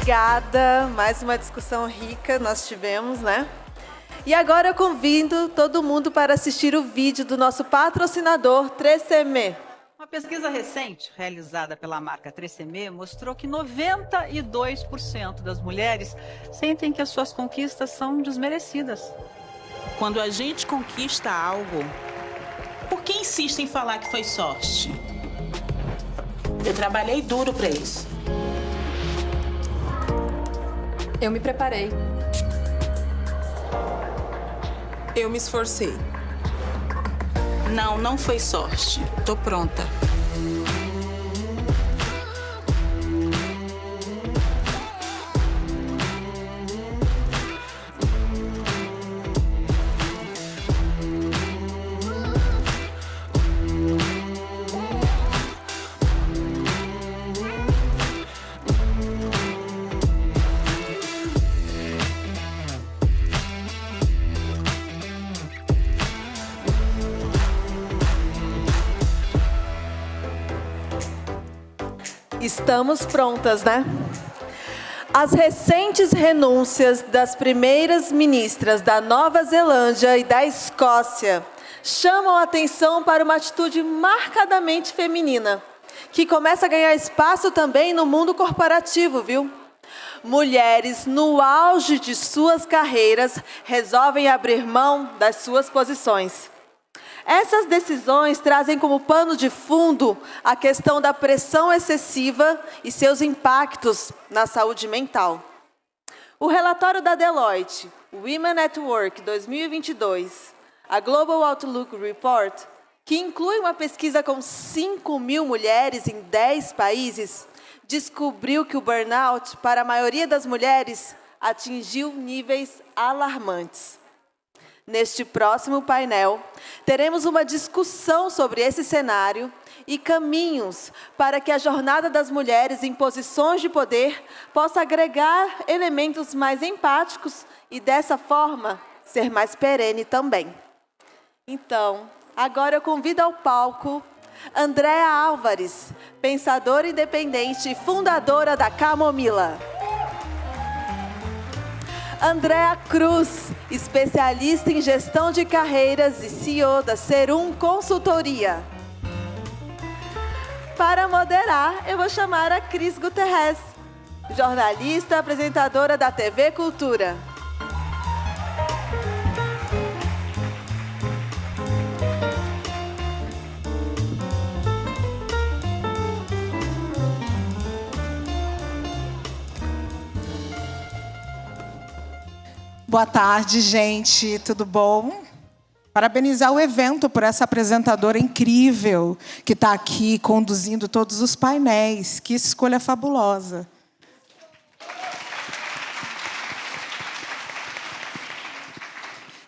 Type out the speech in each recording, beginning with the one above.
obrigada. Mais uma discussão rica nós tivemos, né? E agora eu convido todo mundo para assistir o vídeo do nosso patrocinador 3CM. Uma pesquisa recente, realizada pela marca 3CM, mostrou que 92% das mulheres sentem que as suas conquistas são desmerecidas. Quando a gente conquista algo, por que insiste em falar que foi sorte? Eu trabalhei duro para isso. Eu me preparei. Eu me esforcei. Não, não foi sorte. Tô pronta. Estamos prontas, né? As recentes renúncias das primeiras ministras da Nova Zelândia e da Escócia chamam a atenção para uma atitude marcadamente feminina, que começa a ganhar espaço também no mundo corporativo, viu? Mulheres, no auge de suas carreiras, resolvem abrir mão das suas posições. Essas decisões trazem como pano de fundo a questão da pressão excessiva e seus impactos na saúde mental. O relatório da Deloitte, Women at Work 2022, a Global Outlook Report, que inclui uma pesquisa com 5.000 mulheres em 10 países, descobriu que o burnout, para a maioria das mulheres, atingiu níveis alarmantes. Neste próximo painel, teremos uma discussão sobre esse cenário e caminhos para que a jornada das mulheres em posições de poder possa agregar elementos mais empáticos e, dessa forma, ser mais perene também. Então, agora eu convido ao palco Andréa Álvares, pensadora independente e fundadora da Camomila. Andréa Cruz, especialista em gestão de carreiras e CEO da Serum Consultoria. Para moderar, eu vou chamar a Cris Guterres, jornalista, apresentadora da TV Cultura. Boa tarde, gente. Tudo bom? Parabenizar o evento por essa apresentadora incrível que está aqui conduzindo todos os painéis. Que escolha fabulosa.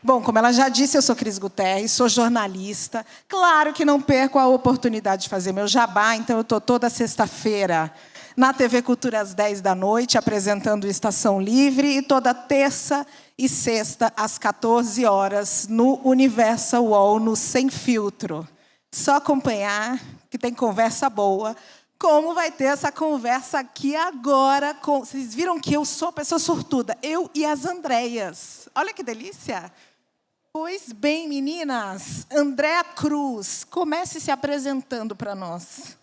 Bom, como ela já disse, eu sou Cris Guterres, sou jornalista. Claro que não perco a oportunidade de fazer meu jabá, então eu estou toda sexta-feira na TV Cultura às 10 da noite, apresentando Estação Livre, e toda terça e sexta, às 14 horas, no Universal UOL, no Sem Filtro. Só acompanhar, que tem conversa boa. Como vai ter essa conversa aqui agora? Vocês viram que eu sou pessoa sortuda, eu e as Andréias. Olha que delícia! Pois bem, meninas, Andréa Cruz, comece se apresentando para nós.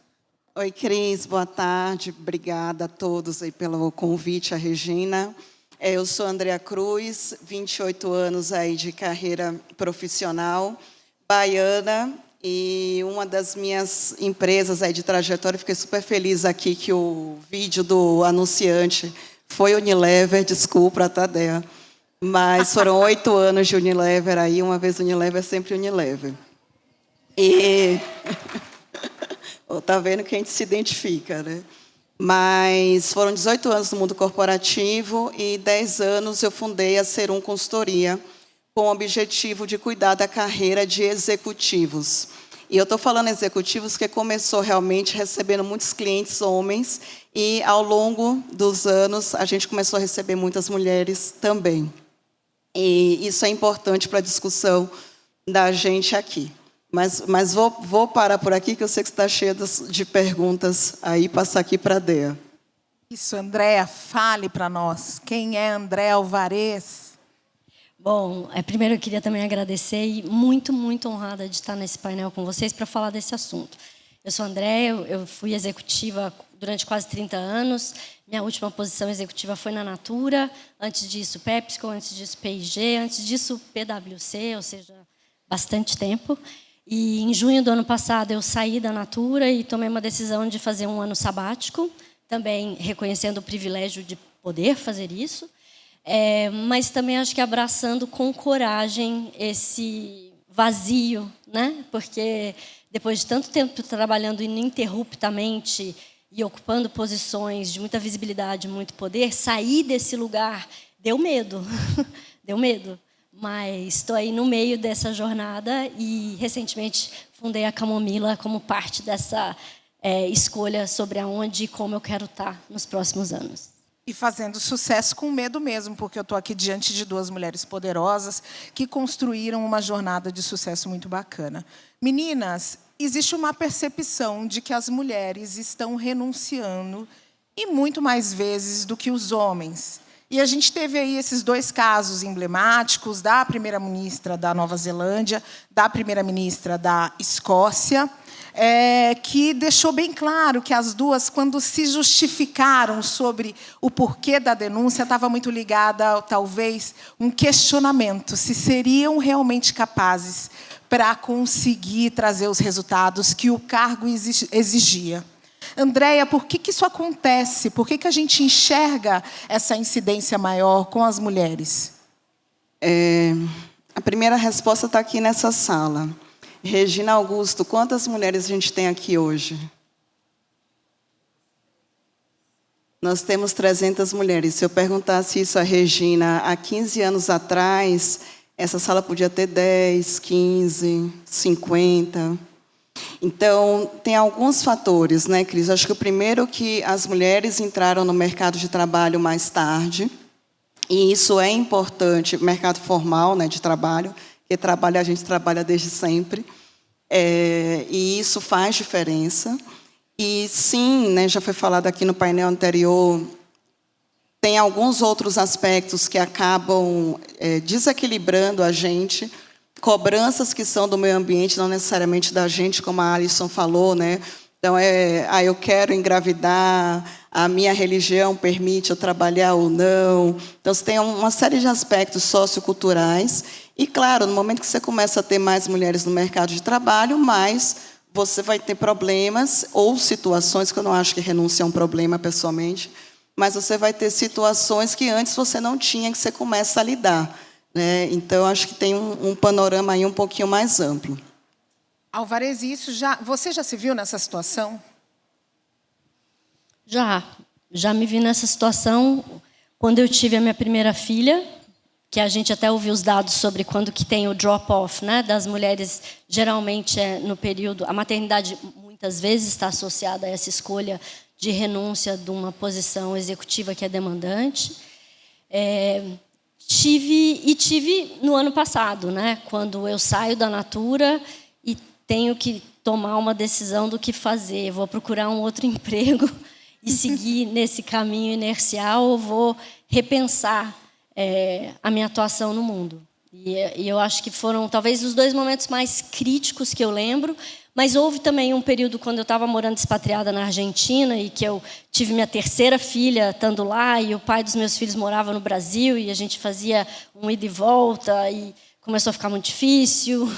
Oi, Cris, boa tarde. Obrigada a todos aí pelo convite, a Regina. Eu sou Andréa Cruz, 28 anos aí de carreira profissional, baiana, e uma das minhas empresas aí de trajetória, fiquei super feliz aqui que o vídeo do anunciante foi Unilever, desculpa, Tadeu, mas foram 8 anos de Unilever aí, uma vez Unilever, sempre Unilever. E tá vendo que a gente se identifica, né? Mas foram 18 anos no mundo corporativo e 10 anos eu fundei a Serum Consultoria com o objetivo de cuidar da carreira de executivos. E eu estou falando executivos porque começou realmente recebendo muitos clientes homens e, ao longo dos anos, a gente começou a receber muitas mulheres também. E isso é importante para a discussão da gente aqui. Mas vou parar por aqui, que eu sei que está cheia de perguntas aí, passar aqui para a Dea. Isso, Andréa, fale para nós. Quem é Andréa Alvarez? Bom, primeiro eu queria também agradecer e muito, muito honrada de estar nesse painel com vocês para falar desse assunto. Eu sou a Andréa, eu fui executiva durante quase 30 anos. Minha última posição executiva foi na Natura, antes disso PepsiCo, antes disso P&G, antes disso PwC, ou seja, bastante tempo. E em junho do ano passado eu saí da Natura e tomei uma decisão de fazer um ano sabático, também reconhecendo o privilégio de poder fazer isso, mas também acho que abraçando com coragem esse vazio, né? Porque depois de tanto tempo trabalhando ininterruptamente e ocupando posições de muita visibilidade, muito poder, sair desse lugar deu medo, deu medo. Mas estou aí no meio dessa jornada e recentemente fundei a Camomila como parte dessa escolha sobre aonde e como eu quero estar nos próximos anos. E fazendo sucesso com medo mesmo, porque eu estou aqui diante de duas mulheres poderosas que construíram uma jornada de sucesso muito bacana. Meninas, existe uma percepção de que as mulheres estão renunciando, e muito mais vezes do que os homens. E a gente teve aí esses dois casos emblemáticos da primeira-ministra da Nova Zelândia, da primeira-ministra da Escócia, que deixou bem claro que as duas, quando se justificaram sobre o porquê da denúncia, estava muito ligada a, talvez, um questionamento, se seriam realmente capazes para conseguir trazer os resultados que o cargo exigia. Andréa, por que isso acontece? Por que a gente enxerga essa incidência maior com as mulheres? A primeira resposta está aqui nessa sala. Regina Augusto, quantas mulheres a gente tem aqui hoje? Nós temos 300 mulheres. Se eu perguntasse isso a Regina há 15 anos atrás, essa sala podia ter 10, 15, 50. Então, tem alguns fatores, né, Cris? Acho que o primeiro é que as mulheres entraram no mercado de trabalho mais tarde, e isso é importante, mercado formal, né, de trabalho, porque a gente trabalha desde sempre, e isso faz diferença. E sim, né, já foi falado aqui no painel anterior, tem alguns outros aspectos que acabam desequilibrando a gente, cobranças que são do meio ambiente, não necessariamente da gente, como a Alisson falou, né? Então, eu quero engravidar, a minha religião permite eu trabalhar ou não. Então, você tem uma série de aspectos socioculturais. E, claro, no momento que você começa a ter mais mulheres no mercado de trabalho, mais você vai ter problemas ou situações, que eu não acho que renúncia é um problema, pessoalmente, mas você vai ter situações que antes você não tinha, que você começa a lidar. Né? Então, acho que tem um panorama aí um pouquinho mais amplo. Alvarez, você já se viu nessa situação? Já me vi nessa situação quando eu tive a minha primeira filha, que a gente até ouviu os dados sobre quando que tem o drop-off, né, das mulheres, geralmente no período... A maternidade, muitas vezes, está associada a essa escolha de renúncia de uma posição executiva que é demandante. Tive no ano passado, né, quando eu saio da Natura e tenho que tomar uma decisão do que fazer. Vou procurar um outro emprego e seguir nesse caminho inercial, ou vou repensar a minha atuação no mundo. E eu acho que foram, talvez, os dois momentos mais críticos que eu lembro, mas houve também um período quando eu estava morando expatriada na Argentina e que eu tive minha terceira filha estando lá e o pai dos meus filhos morava no Brasil e a gente fazia um ida e volta e começou a ficar muito difícil.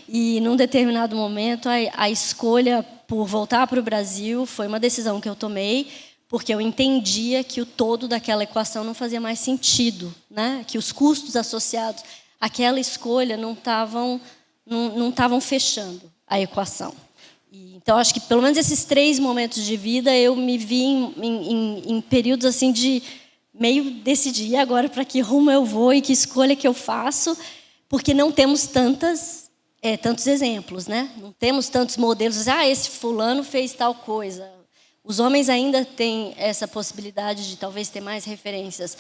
E, num determinado momento, a escolha por voltar para o Brasil foi uma decisão que eu tomei, porque eu entendia que o todo daquela equação não fazia mais sentido, né? Que os custos associados àquela escolha não estavam fechando a equação. Então, acho que, pelo menos, esses 3 momentos de vida, eu me vi em períodos assim, de meio decidir agora para que rumo eu vou e que escolha que eu faço, porque não temos tantos exemplos, né? Não temos tantos modelos. Esse fulano fez tal coisa. Os homens ainda têm essa possibilidade de talvez ter mais referências.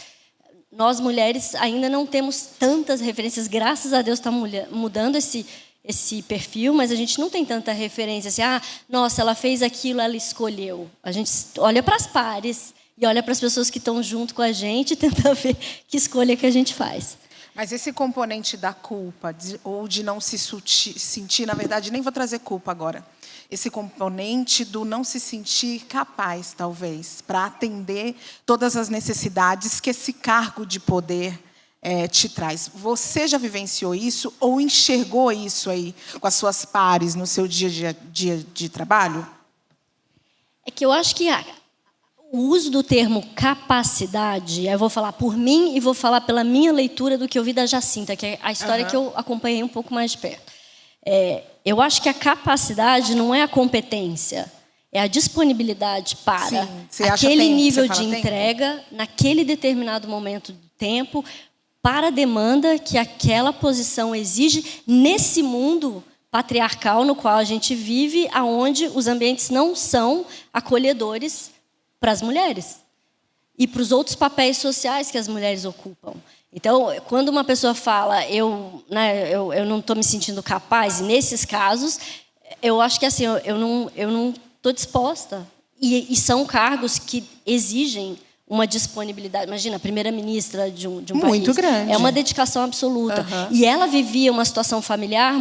Nós, mulheres, ainda não temos tantas referências. Graças a Deus está mudando esse perfil, mas a gente não tem tanta referência. Assim, nossa, ela fez aquilo, ela escolheu. A gente olha para as pares e olha para as pessoas que estão junto com a gente e tenta ver que escolha que a gente faz. Mas esse componente da culpa, ou de não se sentir, na verdade, nem vou trazer culpa agora. Esse componente do não se sentir capaz, talvez, para atender todas as necessidades que esse cargo de poder te traz. Você já vivenciou isso ou enxergou isso aí com as suas pares no seu dia de trabalho? É que eu acho que o uso do termo capacidade, eu vou falar por mim e vou falar pela minha leitura do que eu vi da Jacinta, que é a história que eu acompanhei um pouco mais de perto. Eu acho que a capacidade não é a competência, é a disponibilidade para aquele nível de entrega, naquele determinado momento do tempo, para a demanda que aquela posição exige nesse mundo patriarcal no qual a gente vive, aonde os ambientes não são acolhedores para as mulheres e para os outros papéis sociais que as mulheres ocupam. Então, quando uma pessoa fala, eu não estou me sentindo capaz, e nesses casos, eu acho que assim, eu não estou disposta. E são cargos que exigem uma disponibilidade. Imagina, a primeira-ministra de um país. Muito grande. É uma dedicação absoluta. E ela vivia uma situação familiar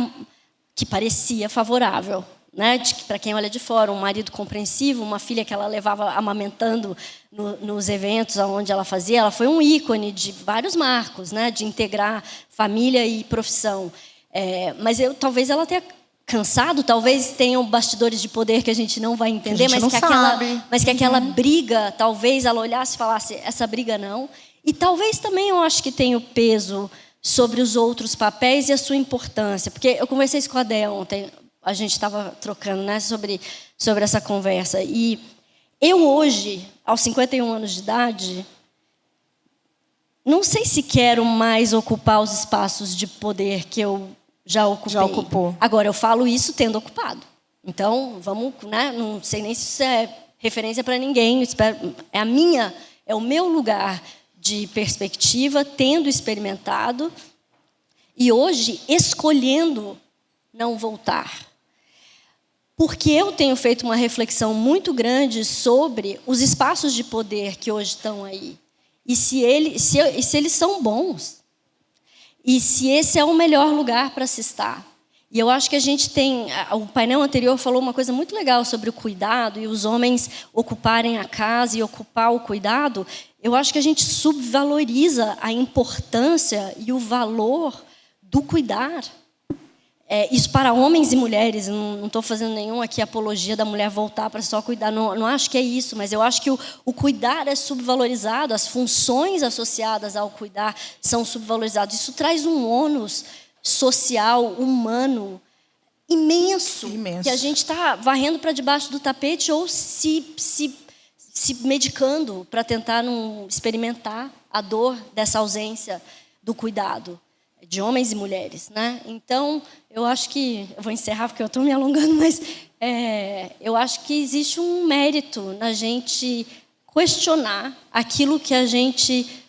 que parecia favorável. Né, para quem olha de fora, um marido compreensivo, uma filha que ela levava amamentando nos eventos onde ela fazia, ela foi um ícone de vários marcos, né, de integrar família e profissão. Mas talvez ela tenha cansado, talvez tenham bastidores de poder que a gente não vai entender, mas que aquela briga, talvez ela olhasse e falasse, essa briga não. E talvez também eu acho que tenha o peso sobre os outros papéis e a sua importância. Porque eu conversei isso com a Dea ontem, a gente estava trocando, né, sobre essa conversa. E eu hoje, aos 51 anos de idade, não sei se quero mais ocupar os espaços de poder que eu já ocupei. Já ocupou. Agora, eu falo isso tendo ocupado. Então, vamos, né, não sei nem se isso é referência para ninguém. É o meu lugar de perspectiva, tendo experimentado, e hoje escolhendo não voltar. Porque eu tenho feito uma reflexão muito grande sobre os espaços de poder que hoje estão aí. E se eles são bons. E se esse é o melhor lugar para se estar. E eu acho que a gente tem... O painel anterior falou uma coisa muito legal sobre o cuidado e os homens ocuparem a casa e ocupar o cuidado. Eu acho que a gente subvaloriza a importância e o valor do cuidar. Isso para homens e mulheres, não estou fazendo nenhuma aqui apologia da mulher voltar para só cuidar, não acho que é isso, mas eu acho que o cuidar é subvalorizado, as funções associadas ao cuidar são subvalorizadas. Isso traz um ônus social, humano, imenso. Que a gente está varrendo para debaixo do tapete ou se medicando para tentar não experimentar a dor dessa ausência do cuidado. De homens e mulheres, né? Então, eu acho que... Eu vou encerrar porque eu estou me alongando, mas eu acho que existe um mérito na gente questionar aquilo que a gente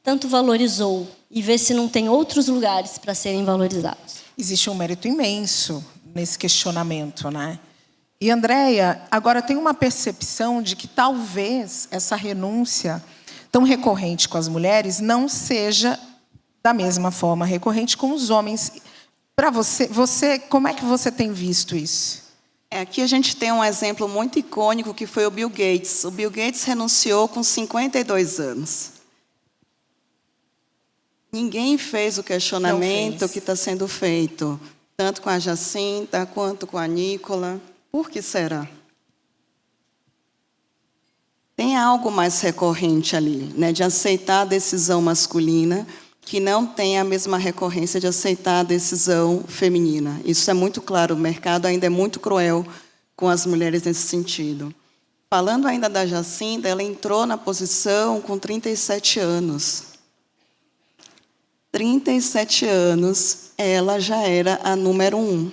tanto valorizou e ver se não tem outros lugares para serem valorizados. Existe um mérito imenso nesse questionamento, né? E, Andréia, agora tem uma percepção de que talvez essa renúncia tão recorrente com as mulheres não seja da mesma forma recorrente com os homens. Para você, como é que você tem visto isso? Aqui a gente tem um exemplo muito icônico, que foi o Bill Gates. O Bill Gates renunciou com 52 anos. Ninguém fez o questionamento que está sendo feito, tanto com a Jacinta quanto com a Nicola. Por que será? Tem algo mais recorrente ali, né, de aceitar a decisão masculina, que não tem a mesma recorrência de aceitar a decisão feminina. Isso é muito claro, o mercado ainda é muito cruel com as mulheres nesse sentido. Falando ainda da Jacinta, ela entrou na posição com 37 anos. 37 anos, ela já era a número 1.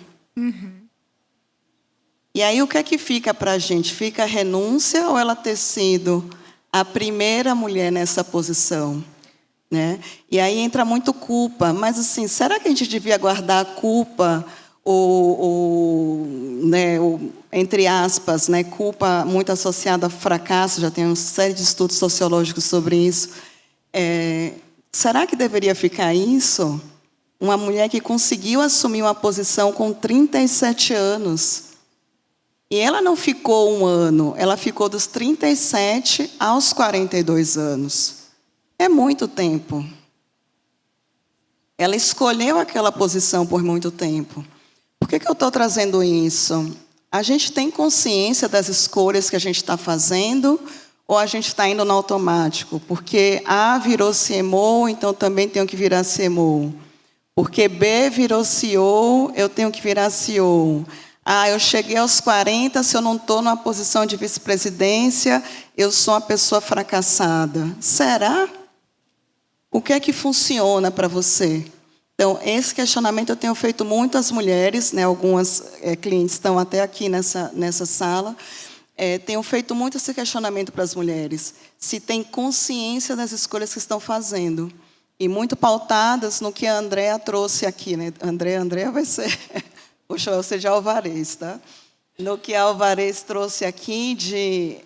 E aí, o que é que fica para a gente? Fica a renúncia ou ela ter sido a primeira mulher nessa posição? Né? E aí entra muito culpa. Mas, assim, será que a gente devia guardar a culpa entre aspas, né, culpa muito associada a fracasso, já tem uma série de estudos sociológicos sobre isso. Será que deveria ficar isso? Uma mulher que conseguiu assumir uma posição com 37 anos. E ela não ficou 1 ano, ela ficou dos 37 aos 42 anos. É muito tempo. Ela escolheu aquela posição por muito tempo. Por que eu estou trazendo isso? A gente tem consciência das escolhas que a gente está fazendo ou a gente está indo no automático? Porque A virou CMO, então também tenho que virar CMO. Porque B virou CEO, eu tenho que virar CEO. Eu cheguei aos 40, se eu não estou numa posição de vice-presidência, eu sou uma pessoa fracassada. Será? O que é que funciona para você? Então, esse questionamento eu tenho feito muito às mulheres, né? Algumas clientes estão até aqui nessa sala. Tenho feito muito esse questionamento para as mulheres. Se tem consciência das escolhas que estão fazendo. E muito pautadas no que a Andrea trouxe aqui, né? Andrea vai ser... Puxa, eu sei de Alvarez, tá? No que a Alvarez trouxe aqui de...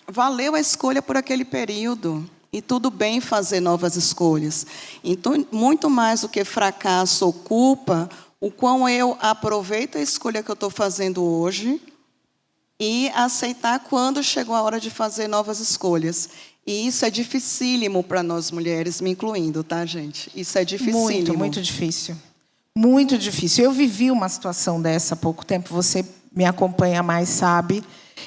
valeu a escolha por aquele período. E tudo bem fazer novas escolhas. Então, muito mais do que fracasso ou culpa, o quão eu aproveito a escolha que eu estou fazendo hoje e aceitar quando chegou a hora de fazer novas escolhas. E isso é dificílimo para nós mulheres, me incluindo, tá, gente? Isso é dificílimo. Muito, muito difícil. Muito difícil. Eu vivi uma situação dessa há pouco tempo, você me acompanha mais, sabe,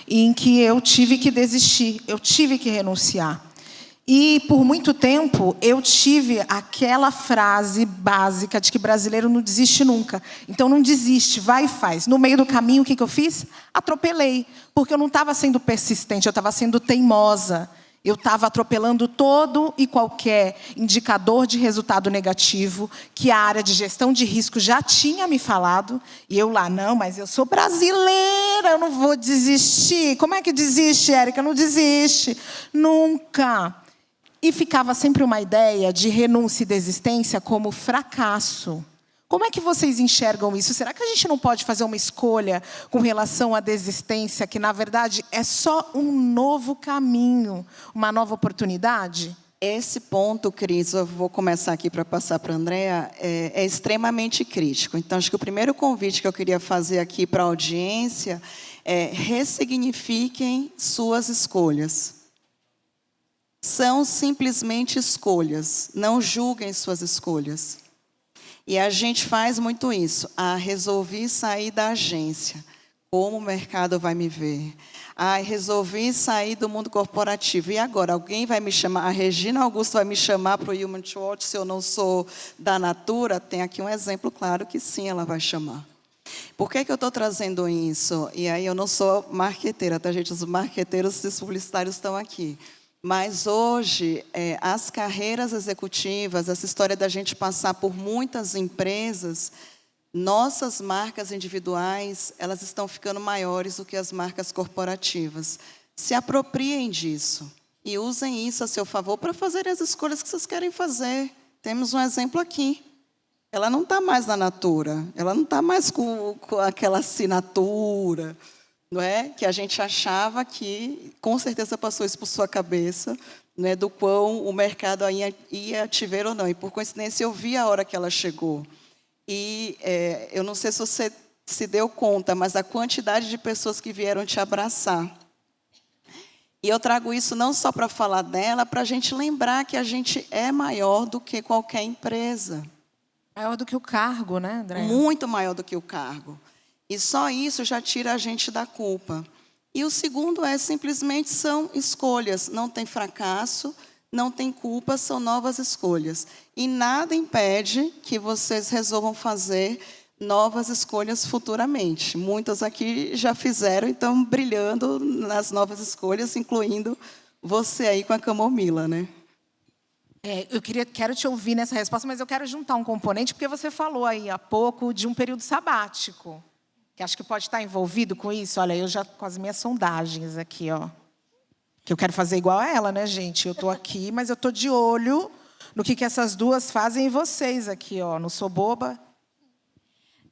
em que eu tive que desistir, eu tive que renunciar. E, por muito tempo, eu tive aquela frase básica de que brasileiro não desiste nunca. Então, não desiste, vai e faz. No meio do caminho, o que eu fiz? Atropelei, porque eu não estava sendo persistente, eu estava sendo teimosa. Eu estava atropelando todo e qualquer indicador de resultado negativo que a área de gestão de risco já tinha me falado. E eu lá, não, mas eu sou brasileira, eu não vou desistir. Como é que desiste, Érica? Não desiste. Nunca. E ficava sempre uma ideia de renúncia e desistência como fracasso. Como é que vocês enxergam isso? Será que a gente não pode fazer uma escolha com relação à desistência, que, na verdade, é só um novo caminho, uma nova oportunidade? Esse ponto, Cris, eu vou começar aqui para passar para a Andrea, é extremamente crítico. Então, acho que o primeiro convite que eu queria fazer aqui para a audiência é ressignifiquem suas escolhas. São simplesmente escolhas, não julguem suas escolhas. E a gente faz muito isso. Resolvi sair da agência. Como o mercado vai me ver? Resolvi sair do mundo corporativo. E agora? Alguém vai me chamar? A Regina Augusto vai me chamar para o Human Watch se eu não sou da Natura? Tem aqui um exemplo claro que sim, ela vai chamar. Por que eu estou trazendo isso? E aí eu não sou marqueteira, tá, gente? Os marqueteiros e os publicitários estão aqui. Mas hoje, as carreiras executivas, essa história da gente passar por muitas empresas, nossas marcas individuais, elas estão ficando maiores do que as marcas corporativas. Se apropriem disso e usem isso a seu favor para fazer as escolhas que vocês querem fazer. Temos um exemplo aqui. Ela não está mais na Natura, ela não está mais com aquela assinatura, não é? Que a gente achava que, com certeza, passou isso por sua cabeça, né? Do quão o mercado ia te ver ou não. E, por coincidência, eu vi a hora que ela chegou. E eu não sei se você se deu conta, mas a quantidade de pessoas que vieram te abraçar. E eu trago isso não só para falar dela, para a gente lembrar que a gente é maior do que qualquer empresa. Maior do que o cargo, né, André? Muito maior do que o cargo. E só isso já tira a gente da culpa. E o segundo simplesmente são escolhas. Não tem fracasso, não tem culpa, são novas escolhas. E nada impede que vocês resolvam fazer novas escolhas futuramente. Muitas aqui já fizeram e estão brilhando nas novas escolhas, incluindo você aí com a camomila, né? Quero te ouvir nessa resposta, mas eu quero juntar um componente, porque você falou aí há pouco de um período sabático, que acho que pode estar envolvido com isso. Olha, eu já com as minhas sondagens aqui, ó. Que eu quero fazer igual a ela, né, gente? Eu estou aqui, mas eu estou de olho no que essas duas fazem em vocês aqui, ó. Não sou boba.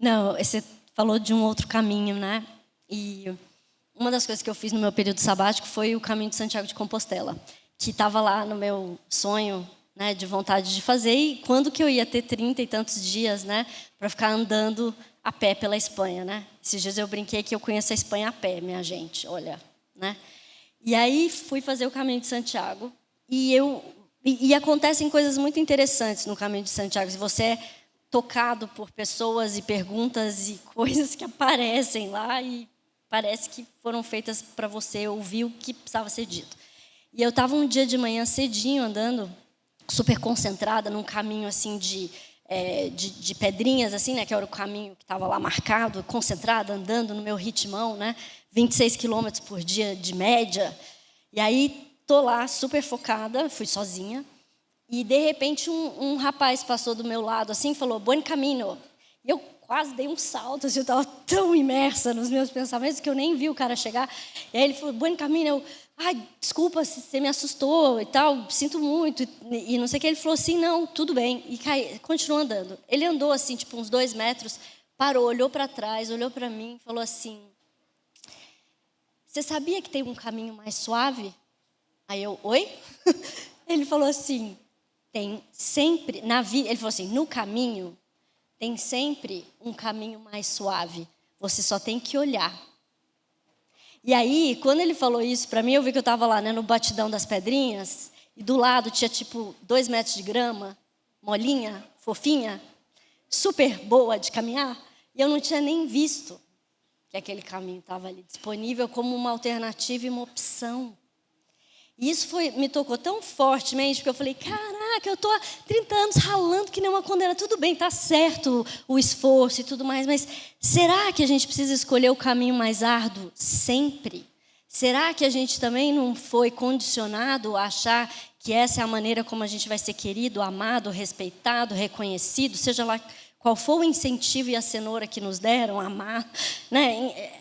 Não, você falou de um outro caminho, né? E uma das coisas que eu fiz no meu período sabático foi o caminho de Santiago de Compostela, que estava lá no meu sonho, né, de vontade de fazer. E quando que eu ia ter 30 e tantos dias, né, para ficar andando a pé pela Espanha, né? Esses dias eu brinquei que eu conheço a Espanha a pé, minha gente, olha, né? E aí fui fazer o caminho de Santiago e acontecem coisas muito interessantes no caminho de Santiago. Se você é tocado por pessoas e perguntas e coisas que aparecem lá e parece que foram feitas para você ouvir o que precisava ser dito. E eu estava um dia de manhã cedinho andando, super concentrada num caminho assim de pedrinhas, assim, né, que era o caminho que estava lá marcado, concentrada, andando no meu ritmão, né, 26 quilômetros por dia de média. E aí, tô lá, super focada, fui sozinha, e, de repente, um rapaz passou do meu lado, assim, e falou, buen camino. E eu quase dei um salto, assim, eu estava tão imersa nos meus pensamentos que eu nem vi o cara chegar. E aí ele falou, buen camino. Eu, ai, desculpa se você me assustou e tal, sinto muito. E não sei o que. Ele falou assim, não, tudo bem. E continuou andando. Ele andou, assim, tipo, uns 2 metros, parou, olhou para trás, olhou para mim e falou assim, você sabia que tem um caminho mais suave? Aí eu, oi? Ele falou assim, tem sempre, na vida, ele falou assim, no caminho, tem sempre um caminho mais suave. Você só tem que olhar. E aí, quando ele falou isso para mim, eu vi que eu estava lá, né, no batidão das pedrinhas, e do lado tinha, tipo, 2 metros de grama, molinha, fofinha, super boa de caminhar, e eu não tinha nem visto que aquele caminho estava ali disponível como uma alternativa e uma opção. E isso me tocou tão fortemente, porque eu falei, caraca, eu estou há 30 anos ralando que nem uma condena. Tudo bem, está certo o esforço e tudo mais, mas será que a gente precisa escolher o caminho mais árduo sempre? Será que a gente também não foi condicionado a achar que essa é a maneira como a gente vai ser querido, amado, respeitado, reconhecido, seja lá qual for o incentivo e a cenoura que nos deram, amar, né?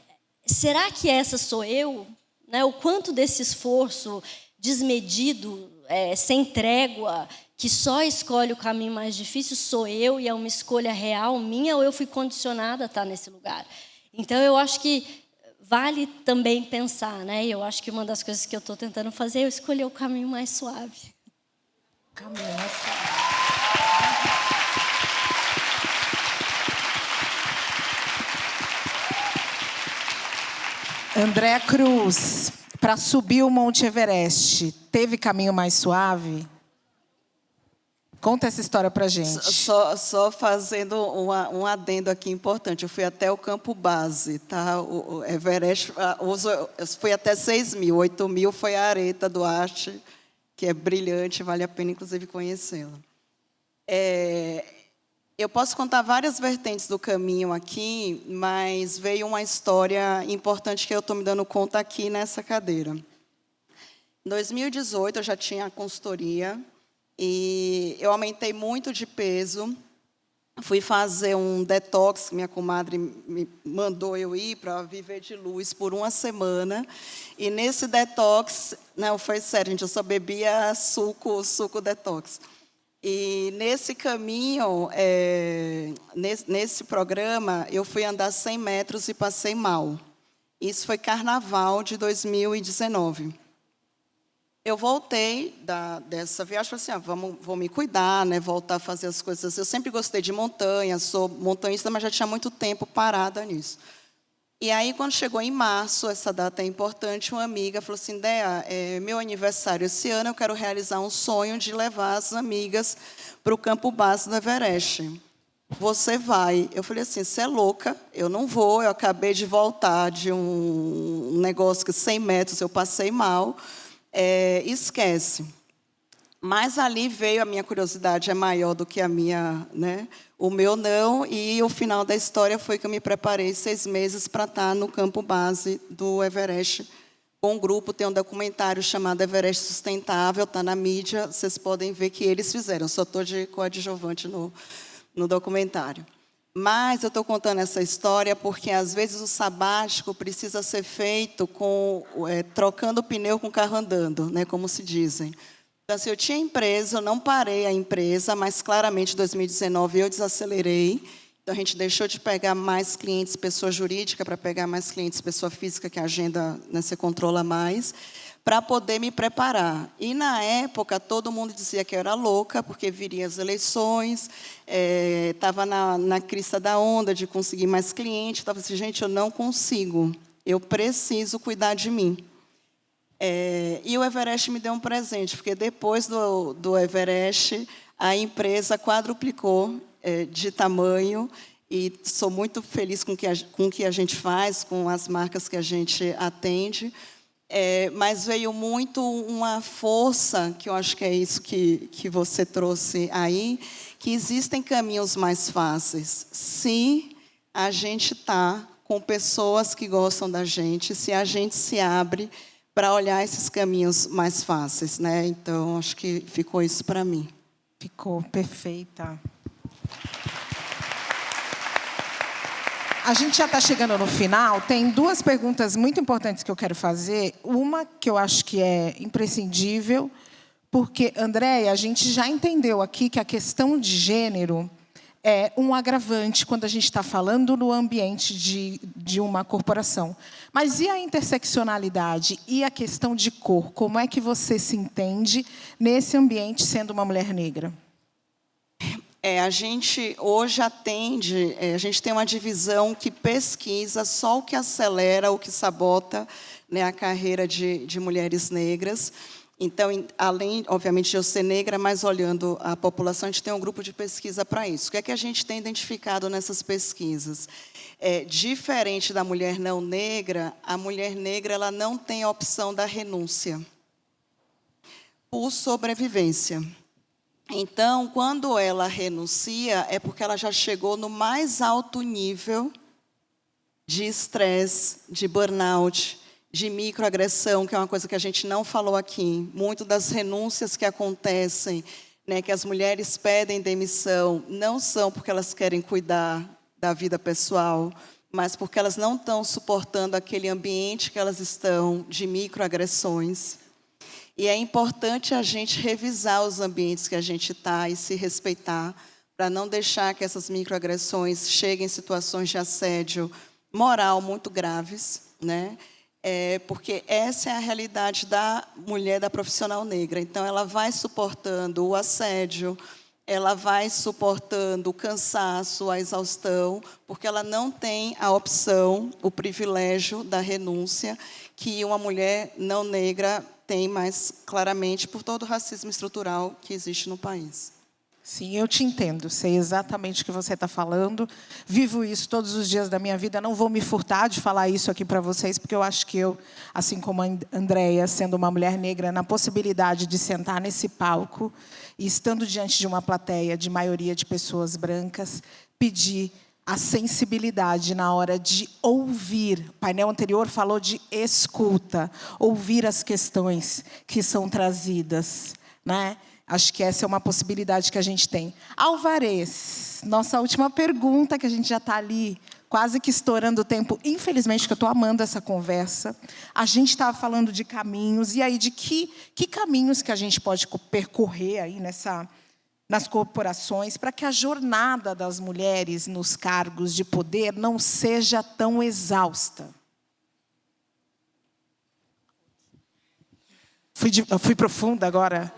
Será que essa sou eu? Né? O quanto desse esforço desmedido, sem trégua, que só escolhe o caminho mais difícil, sou eu e é uma escolha real minha ou eu fui condicionada a estar nesse lugar? Então, eu acho que vale também pensar, né? Eu acho que uma das coisas que eu estou tentando fazer é eu escolher o caminho mais suave. Caminho mais suave. Andréa Cruz, para subir o Monte Everest, teve caminho mais suave? Conta essa história para a gente. Só fazendo um adendo aqui importante. Eu fui até o campo base, tá? O Everest, eu fui até 6.000, 8.000 foi a Areta Duarte, que é brilhante, vale a pena, inclusive, conhecê-la. Eu posso contar várias vertentes do caminho aqui, mas veio uma história importante que eu estou me dando conta aqui nessa cadeira. Em 2018, eu já tinha a consultoria e eu aumentei muito de peso. Fui fazer um detox, minha comadre me mandou eu ir para viver de luz por 1 semana. E nesse detox, não, foi sério, gente, eu só bebia suco detox. E nesse caminho, nesse programa, eu fui andar 100 metros e passei mal. Isso foi carnaval de 2019. Eu voltei dessa viagem e falei assim, vou me cuidar, né, voltar a fazer as coisas. Eu sempre gostei de montanha, sou montanhista, mas já tinha muito tempo parada nisso. E aí, quando chegou em março, essa data é importante, uma amiga falou assim, Dea, é meu aniversário esse ano, eu quero realizar um sonho de levar as amigas para o campo base do Everest. Você vai? Eu falei assim, você é louca, eu não vou, eu acabei de voltar de um negócio que 100 metros eu passei mal, esquece. Mas ali veio, a minha curiosidade é maior do que a minha, né? O meu não, e o final da história foi que eu me preparei 6 meses para estar no campo base do Everest. Com um grupo, tem um documentário chamado Everest Sustentável, está na mídia, vocês podem ver que eles fizeram, só estou de coadjuvante no documentário. Mas eu estou contando essa história porque, às vezes, o sabático precisa ser feito trocando o pneu com o carro andando, né, como se dizem. Então, assim, eu tinha empresa, eu não parei a empresa, mas claramente em 2019 eu desacelerei. Então, a gente deixou de pegar mais clientes pessoa jurídica para pegar mais clientes pessoa física, que a agenda, né, você controla mais, para poder me preparar. E, na época, todo mundo dizia que eu era louca, porque viriam as eleições, estava na crista da onda de conseguir mais clientes. Estava assim, gente, eu não consigo, eu preciso cuidar de mim. E o Everest me deu um presente, porque depois do Everest, a empresa quadruplicou de tamanho, e sou muito feliz com o que a gente faz, com as marcas que a gente atende. Mas veio muito uma força, que eu acho que é isso que você trouxe aí, que existem caminhos mais fáceis. Se a gente está com pessoas que gostam da gente, se a gente se abre para olhar esses caminhos mais fáceis, né? Então, acho que ficou isso para mim. Ficou perfeita. A gente já está chegando no final. Tem duas perguntas muito importantes que eu quero fazer. Uma que eu acho que é imprescindível, porque, Andréia, a gente já entendeu aqui que a questão de gênero é um agravante quando a gente está falando no ambiente de uma corporação. Mas e a interseccionalidade e a questão de cor? Como é que você se entende nesse ambiente sendo uma mulher negra? A gente hoje atende, a gente tem uma divisão que pesquisa só o que acelera, o que sabota, né, a carreira de mulheres negras. Então, além, obviamente, de eu ser negra, mas olhando a população, a gente tem um grupo de pesquisa para isso. O que é que a gente tem identificado nessas pesquisas? Diferente da mulher não negra, a mulher negra ela não tem a opção da renúncia por sobrevivência. Então, quando ela renuncia, é porque ela já chegou no mais alto nível de estresse, de burnout, de microagressão, que é uma coisa que a gente não falou aqui. Muito das renúncias que acontecem, né, que as mulheres pedem demissão, não são porque elas querem cuidar da vida pessoal, mas porque elas não estão suportando aquele ambiente que elas estão de microagressões. E é importante a gente revisar os ambientes que a gente está e se respeitar, para não deixar que essas microagressões cheguem em situações de assédio moral muito graves, né? Porque essa é a realidade da mulher, da profissional negra. Então, ela vai suportando o assédio, ela vai suportando o cansaço, a exaustão, porque ela não tem a opção, o privilégio da renúncia, que uma mulher não negra tem mais claramente por todo o racismo estrutural que existe no país. Sim, eu te entendo, sei exatamente o que você está falando, vivo isso todos os dias da minha vida, não vou me furtar de falar isso aqui para vocês, porque eu acho que eu, assim como a Andréia, sendo uma mulher negra, na possibilidade de sentar nesse palco e estando diante de uma plateia de maioria de pessoas brancas, pedir a sensibilidade na hora de ouvir. O painel anterior falou de escuta, ouvir as questões que são trazidas, né? Acho que essa é uma possibilidade que a gente tem. Alvarez, nossa última pergunta, que a gente já está ali quase que estourando o tempo. Infelizmente, que eu estou amando essa conversa. A gente estava falando de caminhos, e aí de que caminhos que a gente pode percorrer aí nas corporações para que a jornada das mulheres nos cargos de poder não seja tão exausta. Fui profunda agora?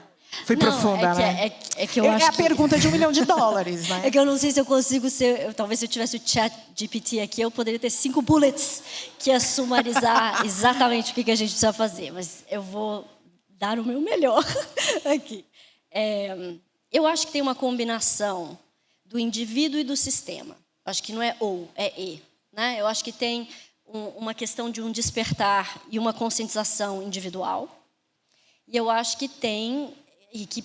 Fui profunda, né? É que eu acho a pergunta de $1 milhão, né? É que eu não sei se eu consigo ser... Talvez se eu tivesse o ChatGPT aqui, eu poderia ter 5 bullets que ia sumarizar exatamente o que a gente precisa fazer. Mas eu vou dar o meu melhor aqui. Eu acho que tem uma combinação do indivíduo e do sistema. Acho que não é ou, é e. Né? Eu acho que tem uma questão de um despertar e uma conscientização individual. E eu acho que tem, e que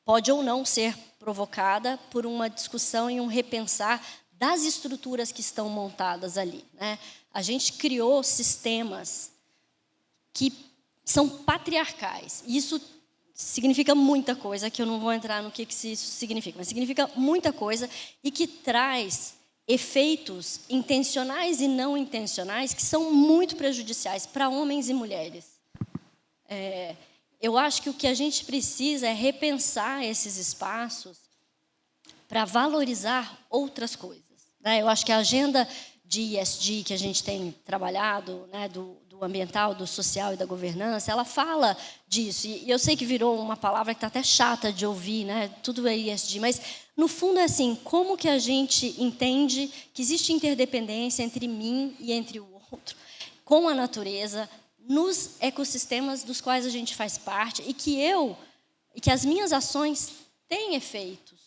pode ou não ser provocada por uma discussão e um repensar das estruturas que estão montadas ali. Né? A gente criou sistemas que são patriarcais. E isso significa muita coisa, que eu não vou entrar no que isso significa, mas significa muita coisa e que traz efeitos intencionais e não intencionais que são muito prejudiciais para homens e mulheres. Eu acho que o que a gente precisa é repensar esses espaços para valorizar outras coisas. né? Eu acho que a agenda de ESG que a gente tem trabalhado, né, do ambiental, do social e da governança, ela fala disso. E eu sei que virou uma palavra que está até chata de ouvir, né? Tudo é ESG, mas no fundo é assim, como que a gente entende que existe interdependência entre mim e entre o outro, com a natureza, nos ecossistemas dos quais a gente faz parte, e que as minhas ações têm efeitos.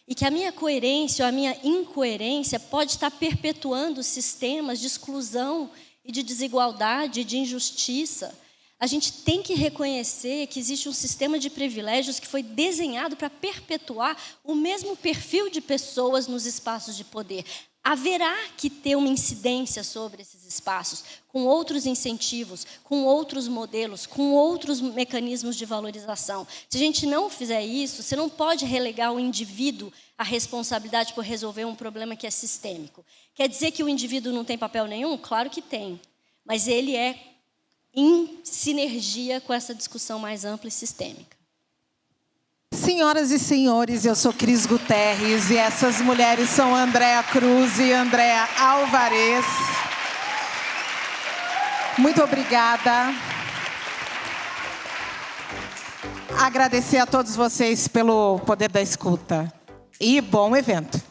E que a minha coerência ou a minha incoerência pode estar perpetuando sistemas de exclusão e de desigualdade, de injustiça. A gente tem que reconhecer que existe um sistema de privilégios que foi desenhado para perpetuar o mesmo perfil de pessoas nos espaços de poder. Haverá que ter uma incidência sobre esses espaços, com outros incentivos, com outros modelos, com outros mecanismos de valorização. Se a gente não fizer isso, você não pode relegar o indivíduo à responsabilidade por resolver um problema que é sistêmico. Quer dizer que o indivíduo não tem papel nenhum? Claro que tem. Mas ele é em sinergia com essa discussão mais ampla e sistêmica. Senhoras e senhores, eu sou Cris Guterres e essas mulheres são Andréa Cruz e Andréa Alvarez. Muito obrigada. Agradecer a todos vocês pelo poder da escuta. E bom evento.